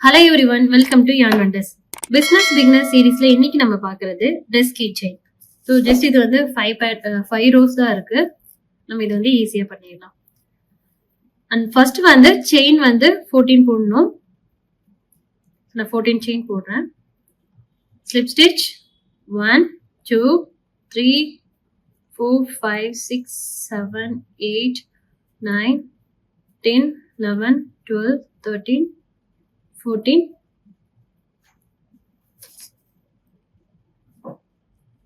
Hello everyone, welcome to yarn wonders. Business beginner சீரீஸ்ல இன்னைக்கு நம்ம பார்க்கறது dress key chain. So just இது வந்து 5 ரோஸ் தான் இருக்கு. நம்ம இது வந்து ஈஸியா பண்ணிடலாம். அண்ட் ஃபர்ஸ்ட் வந்து செயின் வந்து 14 போடணும். நான் 14 செயின் போடுறேன். Slip stitch 1 2 3 4 5 6 7 8 9 10 11 12 13 14.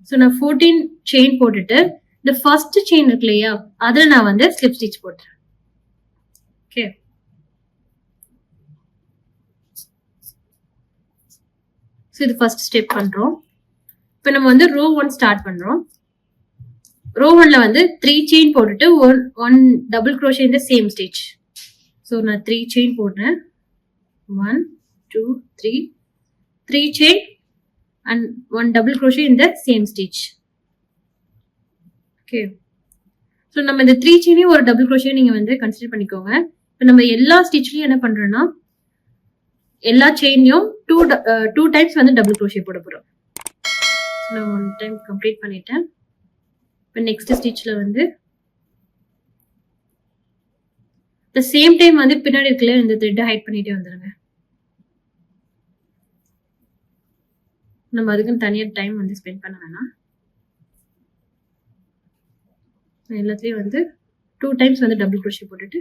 ஸோ நான் 14 செயின் போட்டுட்டு இந்த ஃபர்ஸ்ட் செயின் இருக்கு இல்லையா, அதில் நான் வந்து ஸ்லிப் ஸ்டிச் போட்டுறேன். ஓகே, ஸோ இது ஃபர்ஸ்ட் ஸ்டெப் பண்றோம். இப்போ நம்ம வந்து ரோ 1 ஸ்டார்ட் பண்றோம். ரோ 1ல வந்து 3 செயின் போட்டுட்டு ஒன் டபுள் crochet இந்த சேம் ஸ்டிச். ஸோ நான் 3 செயின் போடுறேன். 1 2 3 chain and 1 double crochet in the same stitch. Okay, so நம்ம இந்த 3 chain ஒரு double crochet நீங்க வந்து கன்சிடர் பண்ணிக்கோங்க. இப்போ நம்ம எல்லா ஸ்டிச்லயும் என்ன பண்றோம்னா, எல்லா செயினையும் 2 டைம்ஸ் வந்து double crochet போட போறோம். ஸோ நான் 1 டைம் கம்ப்ளீட் பண்ணிட்டேன். இப்போ நெக்ஸ்ட் ஸ்டிச்ல வந்து the same time வந்து பின்னாடி இருக்கல இந்த த்ரெட் ஹைட் பண்ணிட்டே வந்துருங்க. நம்ம அதுக்கு தனியா டைம் வந்து ஸ்பெண்ட் பண்ண வேணாம். எல்லாத்துலயும் வந்து 2 டைம்ஸ் வந்து டபுள் crochet போட்டுட்டு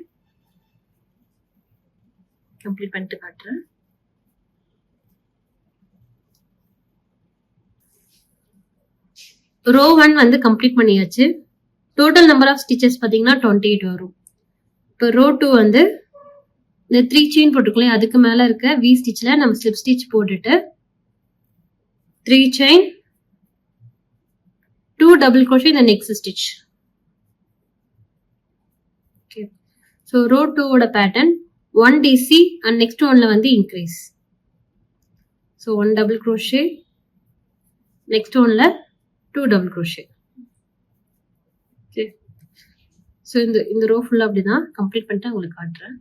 கம்ப்ளீட் பண்ணிட்டு காட்டுறேன். ரோ 1 வந்து கம்ப்ளீட் பண்ணியாச்சு. டோட்டல் நம்பர் ஆஃப் ஸ்டிச்சஸ் பாத்தீங்கன்னா 28 வரும். இப்போ ரோ 2 வந்து இந்த 3 செயின் போட்டுக்கலாம். அதுக்கு மேல இருக்க வி ஸ்டிச்ல நம்ம ஸ்லிப் ஸ்டிச் போட்டுட்டு 3 chain 2 double crochet in the next stitch. Okay, so row 2 oda pattern 1 DC and next one la வந்து increase. So 1 double crochet, next one la 2 double crochet. Okay, so இந்த row full அப்படிதான் complete பண்ணிட்டு உங்களுக்கு காட்டுறேன்.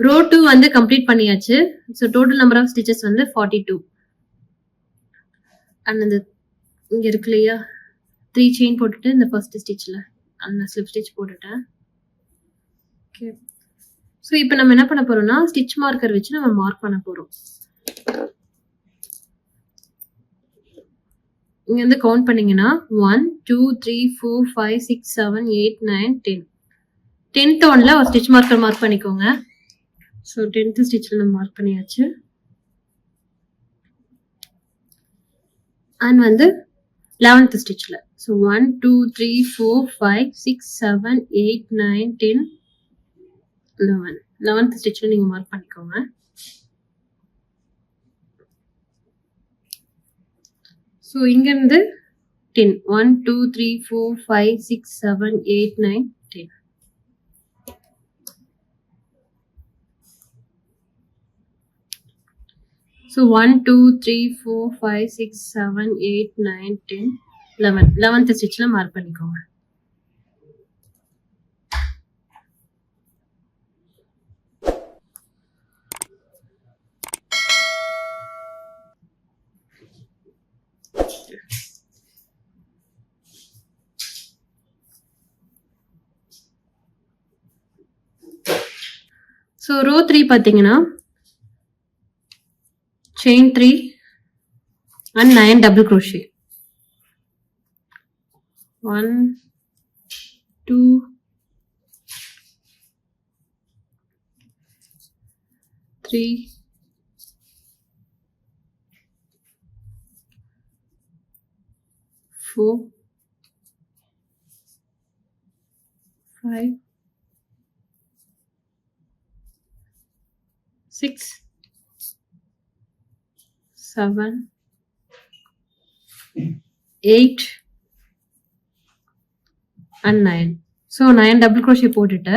Row 2 வந்து complete பண்ணியாச்சு. So total number of stitches வந்து 42. And அந்த இங்க இருக்கு இல்லையா, 3 செயின் போட்டுட்டு இந்த ஃபர்ஸ்ட் ஸ்டிச்ல அந்த ஸ்லிப் ஸ்டிச் போட்டுட்டேன். ஓகே, ஸோ இப்போ நம்ம என்ன பண்ண போறோம்னா, ஸ்டிச் மார்க்கர் வச்சு நம்ம மார்க் பண்ண போறோம். இங்க வந்து கவுண்ட் பண்ணீங்கன்னா 1 2 3 4 5 6 7 8 9 10. 10th ஒன்ல ஒரு ஸ்டிச் மார்க்கர் மார்க் பண்ணிக்கோங்க. ஸோ 10th ஸ்டிச்ல நம்ம மார்க் பண்ணியாச்சு. அண்ட் வந்து 11th ஸ்டிச்ல ஸோ 1 2 3 4 5 6 7 8 9 10 11. 11th ஸ்டிச்ல நீங்க மார்க் பண்ணிக்கோங்க. ஸோ இங்க இருந்து 10 1 2 3 4 5 6 7 8 9 10. So 1 2 3 4 5 6 7 8 9 10 11. 11th ஸ்டிச்ல மார்க் பண்ணிக்கோங்க. ஸோ ரோ 3 பார்த்தீங்கன்னா chain 3 and 9 double crochet. 1 2 3 4 5 6 7 8 and 9. So 9 double crochet போட்டுட்டு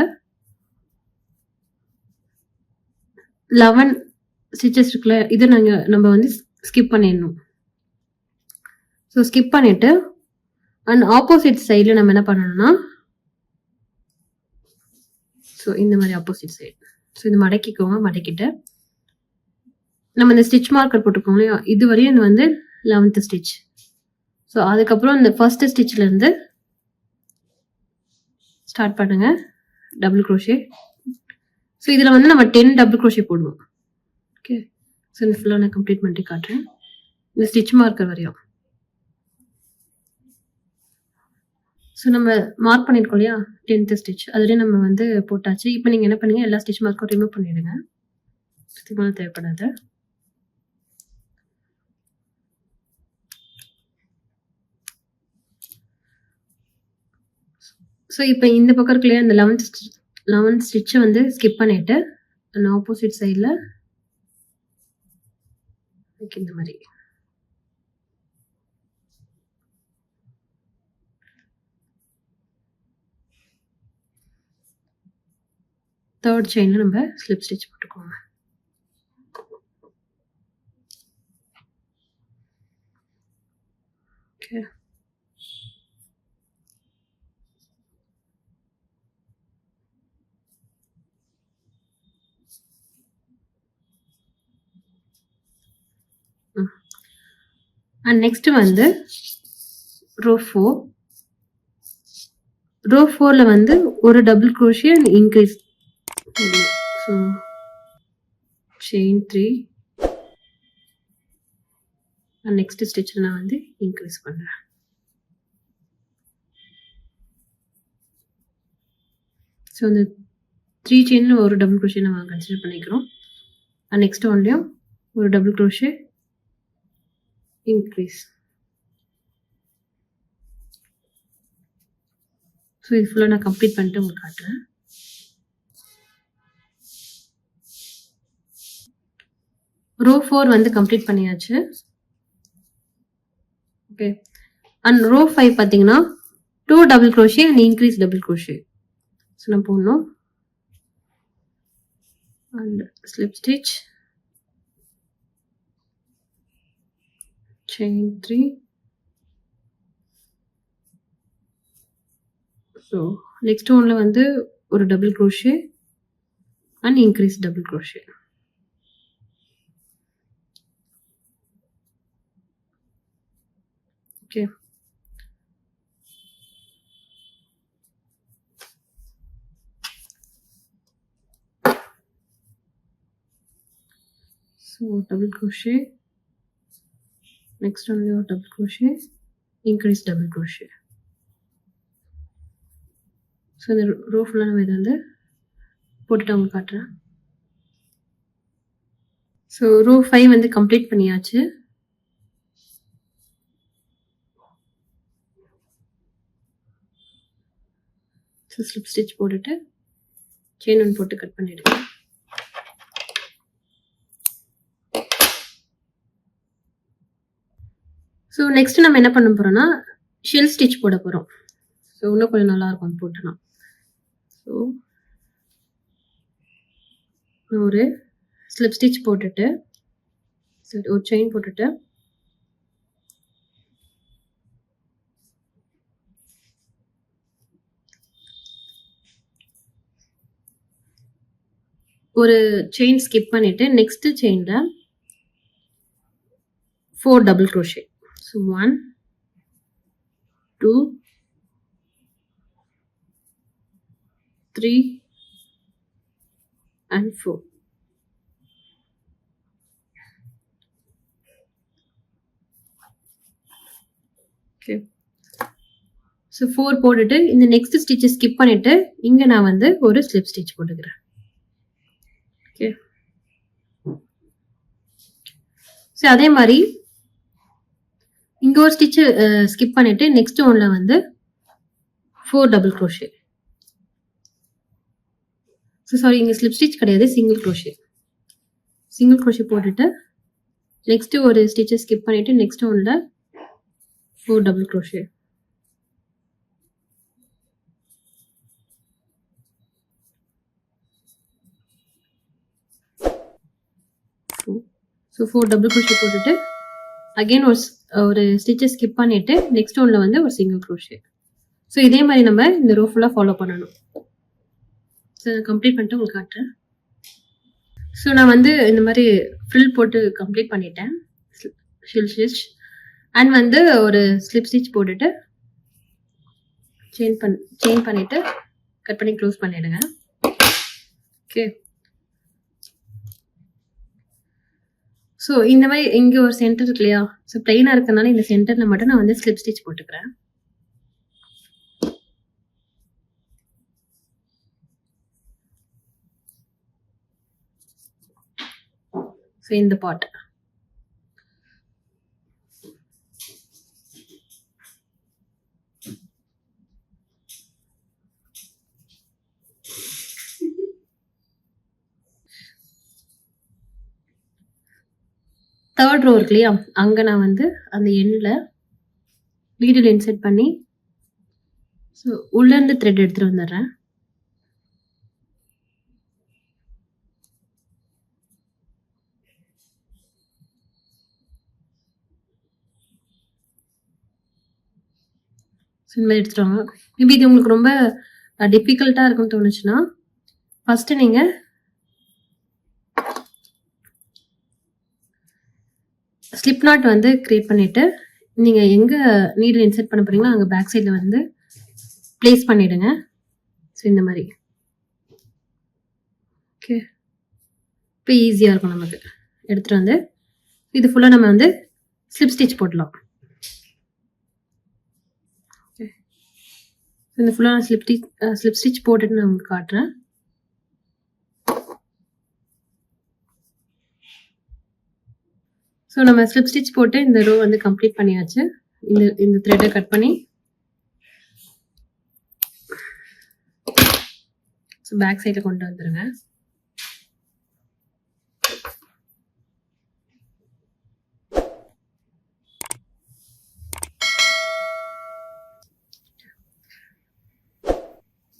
11 ஸ்டிச்சஸ் இருக்குல்ல, இது நம்ம வந்து ஸ்கிப் பண்ணிடணும். ஸோ ஸ்கிப் பண்ணிட்டு அண்ட் ஆப்போசிட் சைடில் நம்ம என்ன பண்ணணும்னா, ஸோ இந்த மாதிரி ஆப்போசிட் சைடு ஸோ இது மடக்கிக்கோங்க. மடக்கிட்டு நம்ம இந்த ஸ்டிச் மார்க்கர் போட்டுக்கோங்க இல்லையா, இது வரையும் இது வந்து 11th ஸ்டிச். ஸோ அதுக்கப்புறம் இந்த ஃபர்ஸ்ட் ஸ்டிச்லேருந்து ஸ்டார்ட் பண்ணுங்க டபுள் க்ரோஷே. ஸோ இதில் வந்து நம்ம 10 டபுள் க்ரோஷே போடுவோம். ஓகே, ஸோ இந்த ஃபுல்லாக நான் கம்ப்ளீட் பண்ணிட்டு காட்டுறேன். இந்த ஸ்டிச் மார்க்கர் வரையும். ஸோ நம்ம மார்க் பண்ணியிருக்கோம் இல்லையா 10th ஸ்டிச், அதுலேயே நம்ம வந்து போட்டாச்சு. இப்போ நீங்கள் என்ன பண்ணுங்க, எல்லா ஸ்டிச் மார்க்கும் ரிமூவ் பண்ணிவிடுங்க. சுத்தமாக தேவைப்படாது. ஸோ இப்போ இந்த பக்கம் இருக்கு இல்லையா, இந்த 11th ஸ்டிச்சை வந்து ஸ்கிப் பண்ணிவிட்டு அந்த ஆப்போசிட் சைடில் இந்த மாதிரி தேர்ட் செயினில் நம்ம ஸ்லிப் ஸ்டிச் போட்டுக்கோங்க. ஓகே, அண்ட் நெக்ஸ்ட் வந்து ரோ 4. ரோ 4ல வந்து ஒரு double crochet and increase. So chain 3 and next ஸ்டிச்சில் நான் வந்து இன்க்ரீஸ் பண்ணுறேன். ஸோ இந்த 3 செயினில் ஒரு டபுள் க்ரோஷே நம்ம கன்சிடர் பண்ணிக்கிறோம். அண்ட் நெக்ஸ்ட் ஒன்லையும் ஒரு டபுள் க்ரோஷே இன்க்ரீஸ். ஸோ இது ஃபுல்லாக நான் கம்ப்ளீட் பண்ணிட்டு உங்களுக்கு காட்டுறேன். ரோ 4 வந்து கம்ப்ளீட் பண்ணியாச்சு. ஓகே, அண்ட் ரோ 5 பார்த்தீங்கன்னா 2 double crochet and increase double crochet. So நான் போடணும். And slip stitch, chain 3. So next ஒன்ல வந்து ஒரு double crochet and increase double crochet. Okay, so double crochet, next ஒன்ல ஒரு double crochet, increase double crochet. So இந்த row ஃபுல்லாக நம்ம இதை வந்து போட்டுட்டு அவங்க காட்டுறேன். ஸோ ரோ 5 வந்து கம்ப்ளீட் பண்ணியாச்சு. ஸோ ஸ்லிப் ஸ்டிச் போட்டுட்டு செயின் ஒன்று போட்டு கட் பண்ணிடுங்க. ஸோ நெக்ஸ்ட் நம்ம என்ன பண்ண போறோம்னா ஷெல் ஸ்டிச் போட போகிறோம். ஸோ இன்னும் கொஞ்சம் நல்லா இருக்கும் போட்டோன்னா. ஸோ ஒரு ஸ்லிப் ஸ்டிச் போட்டுட்டு ஒரு செயின் போட்டுட்டு ஒரு செயின் ஸ்கிப் பண்ணிட்டு நெக்ஸ்ட் செயின்ல 4 double crochet. So 1 2 3 and 4. Okay, so 4 போட்டுட்டு இந்த நெக்ஸ்ட் ஸ்டிச்சை ஸ்கிப் பண்ணிட்டு இங்க நான் வந்து ஒரு ஸ்லிப் ஸ்டிச் போட்டுக்கிறேன். ஓகே, ஸோ அதே மாதிரி இங்க ஒரு ஸ்டிச் ஸ்கிப் பண்ணிட்டு நெக்ஸ்ட் ஒன்ல வந்து 4 டபுள் க்ரோஷே. ஸோ சாரி, இங்க ஸ்லிப் ஸ்டிச் கிடையாது, சிங்கிள் க்ரோஷே. சிங்கிள் க்ரோஷே போட்டுட்டு நெக்ஸ்ட் ஒரு ஸ்டிச்சை ஸ்கிப் பண்ணிட்டு நெக்ஸ்ட் ஒன்ல 4 double crochet. So 4 double crochet போட்டுட்டு அகெயின் ஒரு ஸ்டிச்சை ஸ்கிப் பண்ணிட்டு நெக்ஸ்ட் ஒன்ல வந்து ஒரு சிங்கிள் க்ரோஷே. ஸோ இதே மாதிரி நம்ம இந்த ரோ ஃபுல்லாக ஃபாலோ பண்ணணும். ஸோ கம்ப்ளீட் பண்ணிட்டு உங்களுக்கு காட்டுறேன். ஸோ நான் வந்து இந்த மாதிரி ஃப்ரில் போட்டு கம்ப்ளீட் பண்ணிட்டேன். ஷில் ஸ்டிச் அண்ட் வந்து ஒரு ஸ்லிப் ஸ்டிச் போட்டுட்டு செயின் பண்ணிட்டு கட் பண்ணி க்ளோஸ் பண்ணிடுங்க. ஓகே. ஸோ இந்த மாதிரி இங்கே ஒரு சென்டர் இருக்கு இல்லையா, ஸோ பிளெயினாக இருக்கிறதுனால இந்த சென்டரில் மட்டும் நான் வந்து ஸ்லிப் ஸ்டிச் போட்டுக்கிறேன். ஸோ இந்த பார்ட் தேர்ட் ரோ இருக்கு இல்லையா, அங்கே நான் வந்து அந்த எண்ணில் நீடில் இன்செர்ட் பண்ணி ஸோ உள்ளேருந்து த்ரெட் எடுத்துகிட்டு வந்துடுறேன். ஸோ இந்த மாதிரி எடுத்துகிட்டு வாங்க. மேபி இது உங்களுக்கு ரொம்ப டிஃபிகல்ட்டாக இருக்குன்னு தோணுச்சுன்னா ஃபஸ்ட்டு நீங்கள் ஸ்லிப் நாட் வந்து க்ரியேட் பண்ணிவிட்டு நீங்கள் எங்கே நீடில் இன்செர்ட் பண்ண போகிறீங்களோ அங்கே பேக் சைடில் வந்து ப்ளேஸ் பண்ணிவிடுங்க. ஸோ இந்த மாதிரி. ஓகே. இப்போ ஈஸியாக இருக்கும் நமக்கு. எடுத்துகிட்டு வந்து இது ஃபுல்லாக நம்ம வந்து ஸ்லிப் ஸ்டிச் போடலாம். ஓகே. இந்த ஃபுல்லாக நான் ஸ்லிப் ஸ்டிச் போட்டுட்டு நான் உங்களுக்கு காட்டுறேன். ஸோ நம்ம ஸ்லிப் ஸ்டிச் போட்டு இந்த ரோ வந்து கம்ப்ளீட் பண்ணியாச்சு. இந்த த்ரெட்டை கட் பண்ணி ஸோ பேக் சைடில் கொண்டு வந்துடுங்க.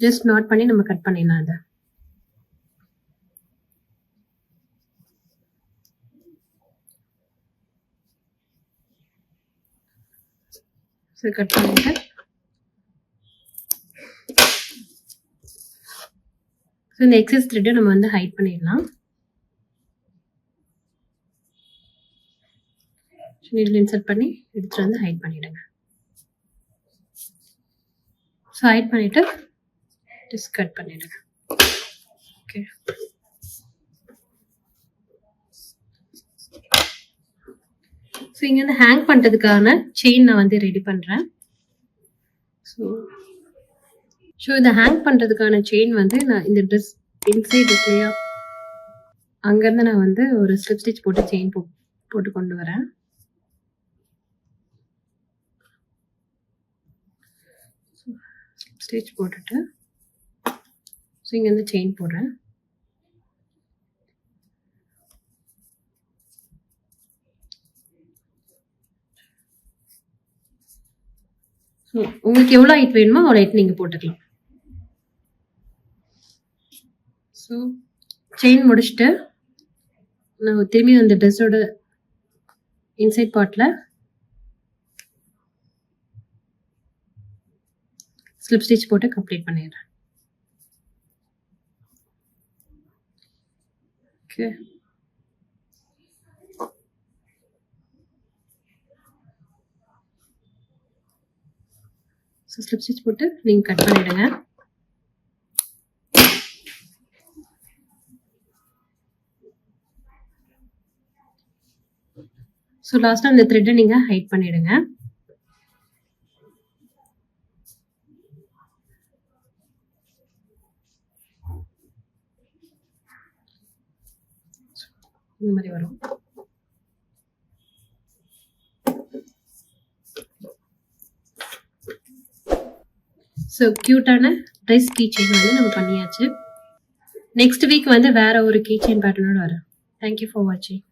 ஜஸ்ட் நாட் பண்ணி நம்ம கட் பண்ணிடலாம் அதை. ஸோ கட் பண்ணிட்டு ஸோ இந்த எக்ஸஸ் த்ரெட்டை நம்ம வந்து ஹைட் பண்ணிடலாம். நீடில் இன்சர்ட் பண்ணி எடுத்துகிட்டு வந்து ஹைட் பண்ணிவிடுங்க. ஸோ ஹைட் பண்ணிவிட்டு ஜஸ்ட் கட் பண்ணிவிடுங்க. ஓகே. ஸோ இங்கே வந்து ஹேங் பண்ணுறதுக்கான செயின் நான் வந்து ரெடி பண்ணுறேன். ஸோ இதை ஹேங் பண்ணுறதுக்கான செயின் வந்து நான் இந்த ட்ரெஸ் இன்சைட் இருக்கு இல்லையா, அங்கேருந்து நான் வந்து ஒரு ஸ்லிப் ஸ்டிச் போட்டு செயின் போட்டு கொண்டு வரேன். ஸ்டிச் போட்டுட்டு ஸோ இங்கேருந்து செயின் போடுறேன். உங்களுக்கு எவ்வளோ ஹைட் வேணுமோ அவ்வளோ ஹைட் நீங்கள் போட்டுக்கலாம். ஸோ செயின் முடிச்சுட்டு நான் திரும்பி அந்த ட்ரெஸ்ஸோட இன்சைட் பார்ட்டில் ஸ்லிப் ஸ்டிச் போட்டு கம்ப்ளீட் பண்ணிடுறேன். ஓகே. ஸோ ஸ்லிப் ஸ்டிச் போட்டு நீங்கள் கட் பண்ணிவிடுங்க. ஸோ லாஸ்ட்டாக அந்த த்ரெட்டை நீங்கள் ஹைட் பண்ணிவிடுங்க. இந்த மாதிரி வரும். ஸோ க்யூட்டான ட்ரெஸ் கீ செயின் வந்து நம்ம பண்ணியாச்சு. நெக்ஸ்ட் வீக் வந்து வேற ஒரு கீ செயின் பேட்டர்னோட வரேன். தேங்க்யூ ஃபார் வாட்சிங்.